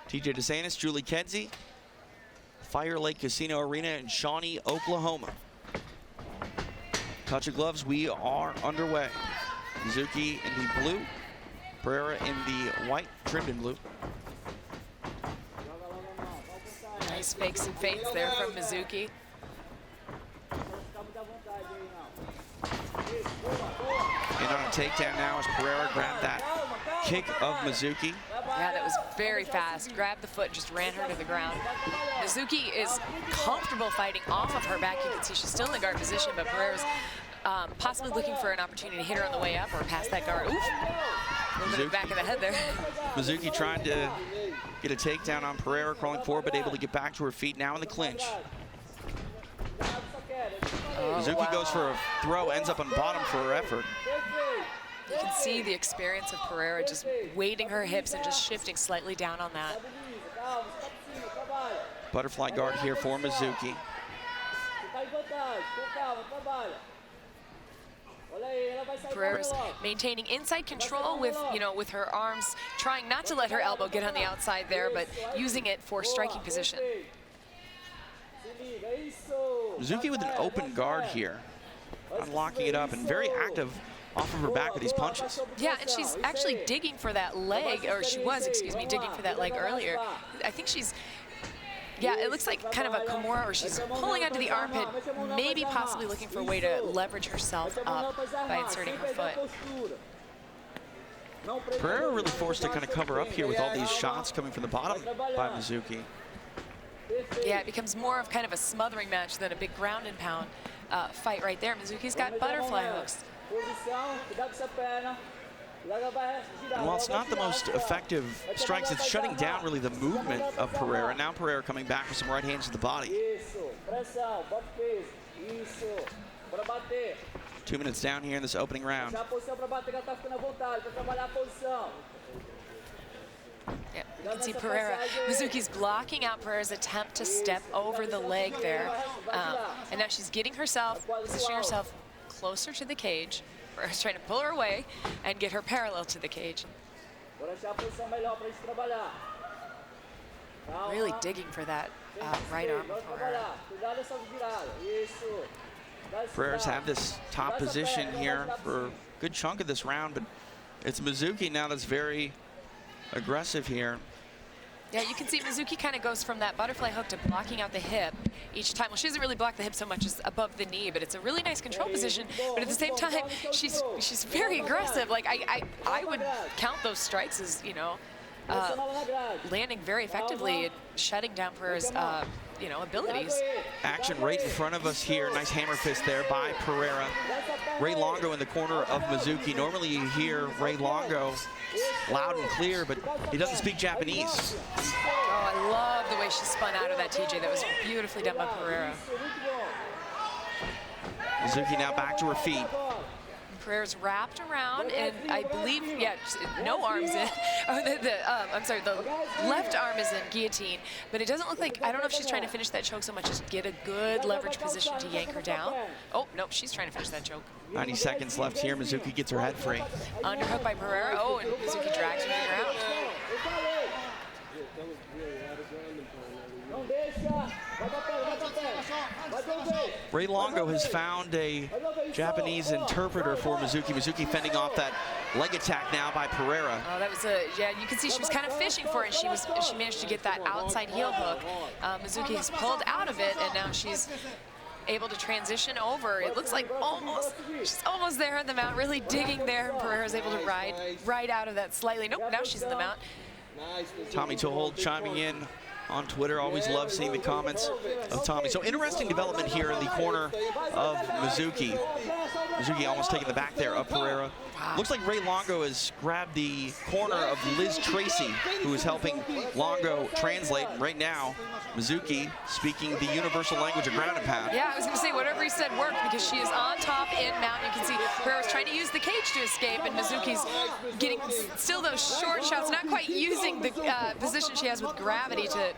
TJ DeSantis, Julie Kedzie, Fire Lake Casino Arena in Shawnee, Oklahoma. Touch of gloves, we are underway. Mizuki in the blue, Pereira in the white, trimmed in blue. Nice fakes and feints there from Mizuki. And on a takedown now as Pereira grabbed that kick of Mizuki. Yeah, that was very fast. Grabbed the foot and just ran her to the ground. Mizuki is comfortable fighting off of her back. You can see she's still in the guard position, but Pereira's possibly looking for an opportunity to hit her on the way up or past that guard. Oof. A little bit of back of the head there. Mizuki trying to get a takedown on Pereira, crawling forward, but able to get back to her feet now in the clinch. Mizuki goes for a throw, ends up on bottom for her effort. You can see the experience of Pereira just weighting her hips and just shifting slightly down on that. Butterfly guard here for Mizuki. Pereira's maintaining inside control with, with her arms, trying not to let her elbow get on the outside there, but using it for striking position. Mizuki with an open guard here, unlocking it up and very active off of her back with these punches. Yeah, and she's actually digging for that leg, or she was, excuse me, digging for that leg earlier. I think she's, yeah, it looks like kind of a Kimura, or she's pulling onto the armpit, maybe possibly looking for a way to leverage herself up by inserting her foot. Pereira really forced to kind of cover up here with all these shots coming from the bottom by Mizuki. Yeah, it becomes more of kind of a smothering match than a big ground and pound fight right there. Mizuki's got butterfly hooks. And while it's not the most effective strikes, it's shutting down really the movement of Pereira. Now Pereira coming back with some right hands to the body. 2 minutes down here in this opening round. Yeah, you can see Pereira. Mizuki's blocking out Pereira's attempt to step over the leg there. And now she's getting herself, positioning herself closer to the cage. Pereira's trying to pull her away and get her parallel to the cage. Really digging for that right arm of Pereira. Pereira's had this top position here for a good chunk of this round, but it's Mizuki now that's very aggressive here. Yeah, you can see Mizuki kind of goes from that butterfly hook to blocking out the hip each time. Well, she doesn't really block the hip so much as above the knee, but it's a really nice control position. But at the same time, she's very aggressive. Like I would count those strikes as, landing very effectively and shutting down Pereira's abilities. Action right in front of us here. Nice hammer fist there by Pereira. Ray Longo in the corner of Mizuki. Normally you hear Ray Longo loud and clear, but he doesn't speak Japanese. Oh, I love the way she spun out of that, TJ. That was beautifully done by Pereira. Mizuki now back to her feet. Pereira's wrapped around, and I believe, yeah, no arms in. I'm sorry, the left arm is in guillotine, but it doesn't look like, I don't know if she's trying to finish that choke so much as get a good leverage position to yank her down. Oh, nope, she's trying to finish that choke. 90 seconds left here. Mizuki gets her head free. Underhook by Pereira. Oh, and Mizuki drags her to the ground. Ray Longo has found a Japanese interpreter for Mizuki. Mizuki fending off that leg attack now by Pereira. Oh, that was yeah, you can see she was kind of fishing for it. She managed to get that outside heel hook. Mizuki has pulled out of it, and now she's able to transition over. It looks like she's almost there on the mount, really digging there. Pereira's able to ride right out of that slightly. Nope, now she's in the mount. Tommy Tohold chiming in on Twitter. Always love seeing the comments of Tommy. So interesting development here in the corner of Mizuki. Mizuki almost taking the back there of Pereira. Wow. Looks like Ray Longo has grabbed the corner of Liz Tracy, who is helping Longo translate. Right now, Mizuki speaking the universal language of ground and pound. Yeah, I was going to say whatever he said worked, because she is on top in mount. You can see Pereira's trying to use the cage to escape, and Mizuki's getting still those short shots, not quite using the position she has with gravity to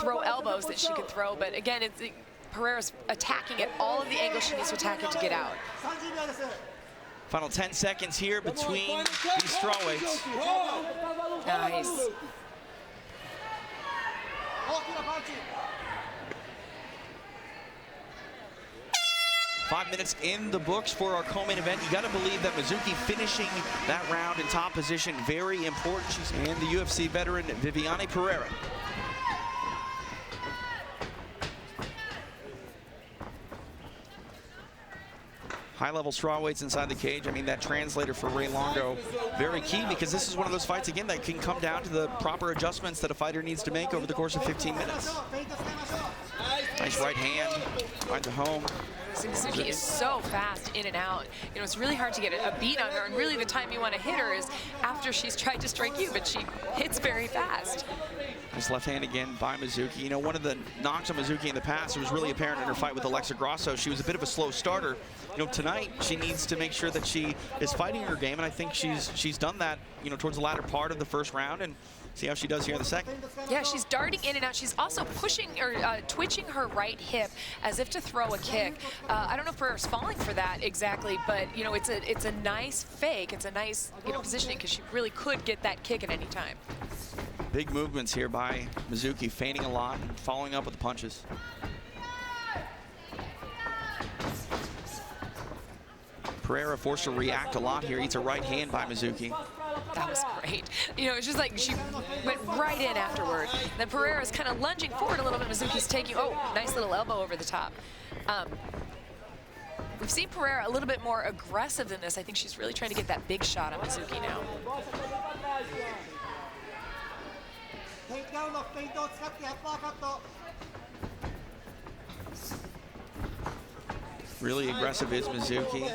throw elbows that she could throw. But again, Pereira's attacking at all of the angles she needs to attack it to get out. Final 10 seconds here between these strawweights. Nice. 5 minutes in the books for our co-main event. You got to believe that Mizuki finishing that round in top position, very important. And the UFC veteran, Viviane Pereira. High-level strawweights inside the cage. I mean, that translator for Ray Longo, very key, because this is one of those fights, again, that can come down to the proper adjustments that a fighter needs to make over the course of 15 minutes. Nice right hand, finds a home. Mizuki is so fast in and out. You know, it's really hard to get a beat on her, and really the time you want to hit her is after she's tried to strike you, but she hits very fast. Nice left hand again by Mizuki. You know, one of the knocks on Mizuki in the past, it was really apparent in her fight with Alexa Grasso. She was a bit of a slow starter. You know, tonight she needs to make sure that she is fighting her game, and I think she's done that, you know, towards the latter part of the first round, and see how she does here in the second. Yeah, she's darting in and out. She's also pushing or twitching her right hip as if to throw a kick. I don't know if Pereira's falling for that exactly, but you know, it's a nice fake. It's a nice, you know, positioning, because she really could get that kick at any time. Big movements here by Mizuki, feigning a lot and following up with the punches. Pereira forced to react a lot here. Eats a right hand by Mizuki. That was great. You know, it's just like she went right in afterward. Then Pereira's kind of lunging forward a little bit. Mizuki's taking, oh, nice little elbow over the top. We've seen Pereira a little bit more aggressive than this. I think she's really trying to get that big shot on Mizuki now. Really aggressive is Mizuki.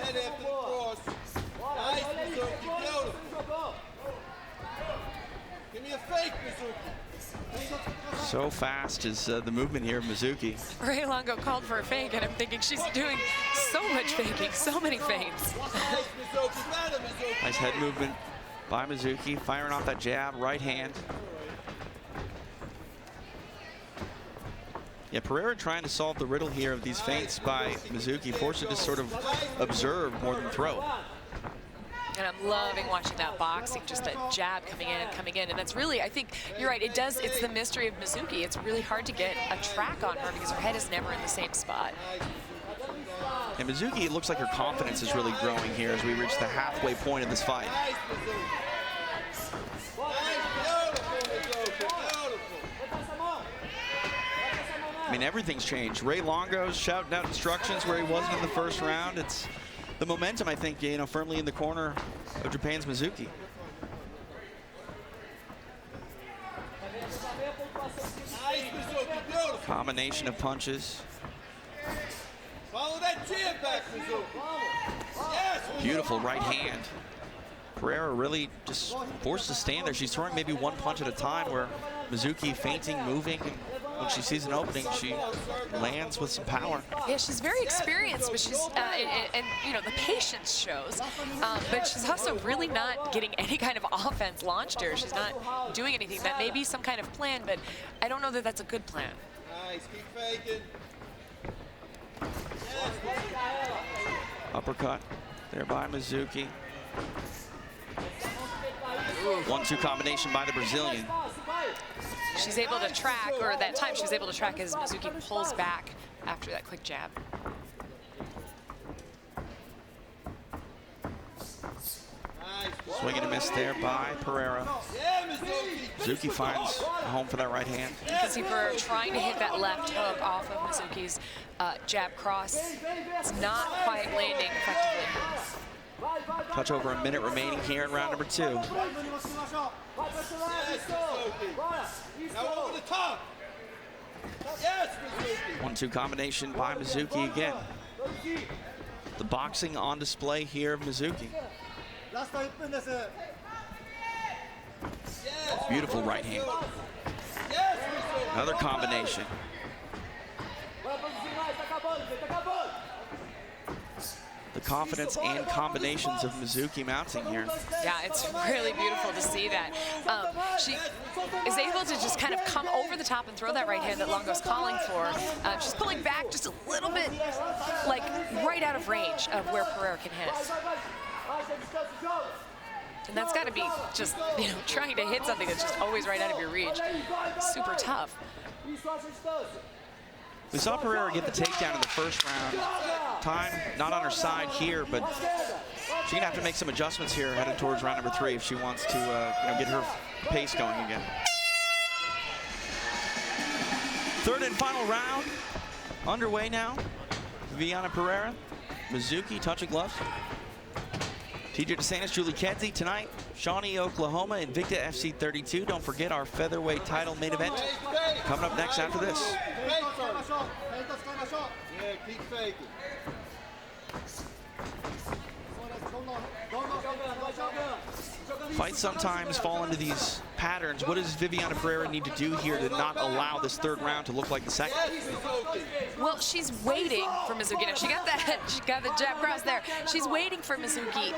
So fast is the movement here of Mizuki. Ray Longo called for a fake, and I'm thinking she's doing so much faking, so many feints. Nice head movement by Mizuki, firing off that jab, right hand. Yeah, Pereira trying to solve the riddle here of these feints by Mizuki, forced to just sort of observe more than throw. And I'm loving watching that boxing, just a jab coming in, and that's really, I think, you're right, it's the mystery of Mizuki. It's really hard to get a track on her because her head is never in the same spot. And Mizuki, it looks like her confidence is really growing here as we reach the halfway point of this fight. I mean, everything's changed. Ray Longo's shouting out instructions where he wasn't in the first round. It's the momentum, I think, you know, firmly in the corner of Japan's Mizuki. Combination of punches. Follow that jab back, Mizuki. Yes, beautiful right hand. Pereira really just forced to stand there. She's throwing maybe one punch at a time, where Mizuki feinting, moving, and when she sees an opening, she lands with some power. Yeah, she's very experienced, but she's, and you know, the patience shows, but she's also really not getting any kind of offense launched here. She's not doing anything. That may be some kind of plan, but I don't know that that's a good plan. Nice, keep faking. Uppercut there by Mizuki. 1-2 combination by the Brazilian. She's able to track, or that time she was able to track as Mizuki pulls back after that quick jab. Swing and a miss there by Pereira. Mizuki finds a home for that right hand. You can see Pereira trying to hit that left hook off of Mizuki's jab cross. It's not quite landing effectively. Touch over a minute remaining here in round number 2. Now over the top. Yes, Mizuki. 1-2 combination by Mizuki again. The boxing on display here of Mizuki. Beautiful right hand. Another combination. The confidence and combinations of Mizuki mounting here. Yeah, it's really beautiful to see that. She is able to just kind of come over the top and throw that right hand that Longo's calling for. She's pulling back just a little bit, like right out of range of where Pereira can hit. And that's got to be just, you know, trying to hit something that's just always right out of your reach. Super tough. We saw Pereira get the takedown in the first round. Time not on her side here, but she's gonna have to make some adjustments here headed towards round number 3 if she wants to you know, get her pace going again. Third and final round underway now. Viviane Pereira, Mizuki touching gloves. TJ DeSantis, Julie Kedzie tonight. Shawnee, Oklahoma, Invicta FC 32. Don't forget our featherweight title main event coming up next after this. Yeah, keep faking. Fights sometimes fall into these patterns. What does Viviane Pereira need to do here to not allow this third round to look like the second? Well, she's waiting for Mizuki. Now, she got the jab cross there. She's waiting for Mizuki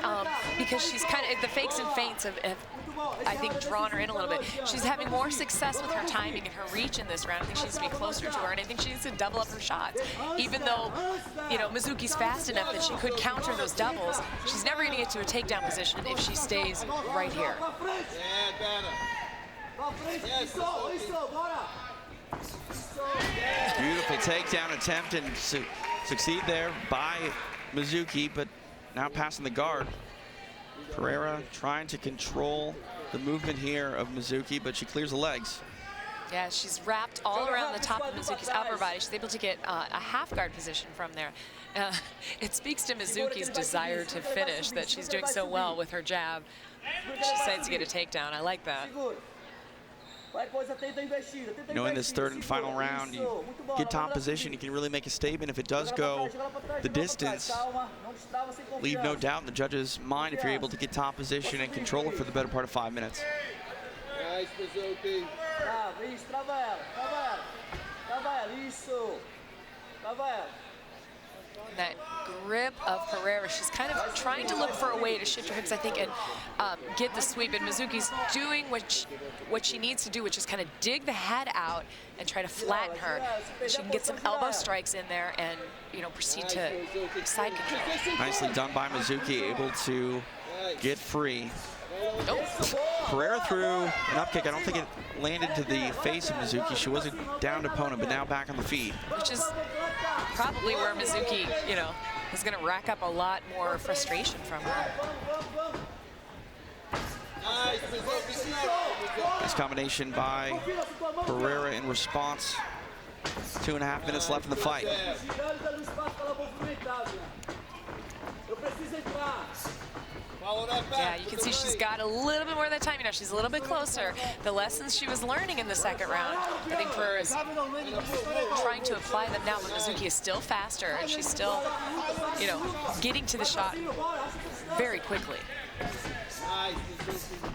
because she's kind of, the fakes and feints have, I think, drawn her in a little bit. She's having more success with her timing and her reach in this round. I think she needs to be closer to her, and I think she needs to double up her shots. Even though, you know, Mizuki's fast enough that she could counter those doubles, she's never going to get to a takedown position if she stays right here. Yeah, better. Yes, Beautiful takedown attempt and succeed there by Mizuki, but now passing the guard. Pereira trying to control the movement here of Mizuki, but she clears the legs. Yeah, she's wrapped all around the top of Mizuki's upper body. She's able to get a half guard position from there. It speaks to Mizuki's desire to finish that she's doing so well with her jab. She decides to get a takedown. I like that. You know, in this third and final round, you get top position, you can really make a statement. If it does go the distance, leave no doubt in the judge's mind if you're able to get top position and control it for the better part of 5 minutes. Nice, Mizuki. That grip of Pereira, she's kind of trying to look for a way to shift her hips, I think, and get the sweep. And Mizuki's doing what she needs to do, which is kind of dig the head out and try to flatten her. She can get some elbow strikes in there and, you know, proceed to side control. Nicely done by Mizuki, able to get free. Oh. Pereira threw an up kick. I don't think it landed to the face of Mizuki. She was a downed opponent, but now back on the feet. Which is probably where Mizuki, you know, is going to rack up a lot more frustration from her. Nice combination by Pereira in response. 2.5 minutes left in the fight. Yeah, you can see she's got a little bit more of that time. You know, she's a little bit closer. The lessons she was learning in the second round, I think Pereira is trying to apply them now, but Mizuki is still faster, and she's still, you know, getting to the shot very quickly. Nice, Mizuki.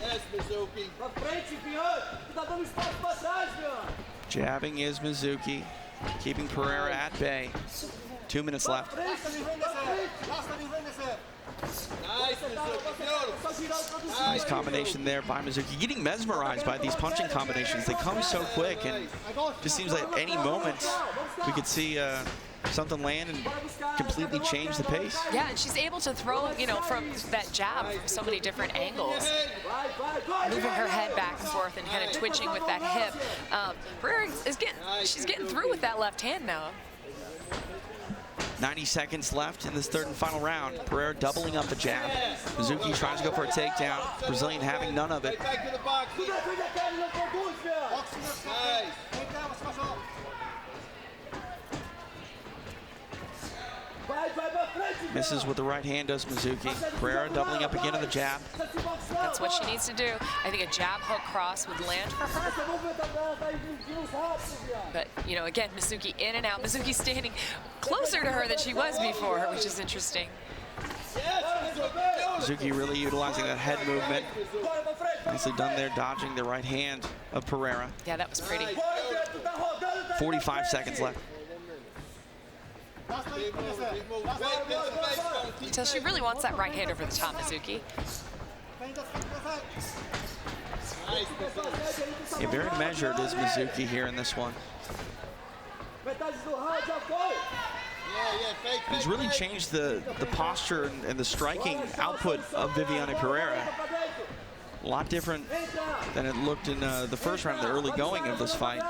Yes, Mizuki. Jabbing is Mizuki, keeping Pereira at bay. 2 minutes left. Nice combination there by Mizuki. Getting mesmerized by these punching combinations. They come so quick, and just seems like at any moment we could see something land and completely change the pace. Yeah, and she's able to throw, you know, from that jab from so many different angles, moving her head back and forth and kind of twitching with that hip. Pereira is she's getting through with that left hand now. 90 seconds left in this third and final round. Pereira doubling up the jab. Mizuki tries to go for a takedown. Brazilian having none of it. Back to the box. Nice. Misses with the right hand, does Mizuki. Pereira doubling up again on the jab. That's what she needs to do. I think a jab hook cross would land for her. But, you know, again, Mizuki in and out. Mizuki standing closer to her than she was before, which is interesting. Mizuki really utilizing that head movement. Nicely done there, dodging the right hand of Pereira. Yeah, that was pretty. 45 seconds left. So she really wants that right hand over the top, Mizuki. Yeah, very measured is Mizuki here in this one. He's really changed the posture and the striking output of Viviane Pereira. A lot different than it looked in the first round, the early going of this fight.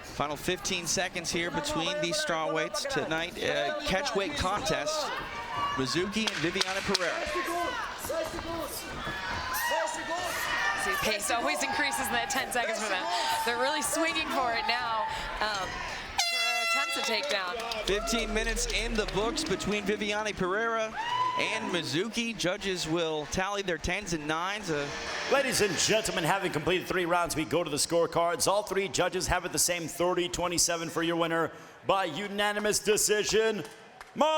Final 15 seconds here between these strawweights tonight. Catchweight contest. Mizuki and Viviane Pereira. See, pace always increases in that 10 seconds for them. They're really swinging for it now. For attempts to take down. 15 minutes in the books between Viviane Pereira and Mizuki. Judges will tally their 10s and 9s. Ladies and gentlemen, having completed 3 rounds, we go to the scorecards. All 3 judges have it the same, 30-27 for your winner by unanimous decision, Mizuki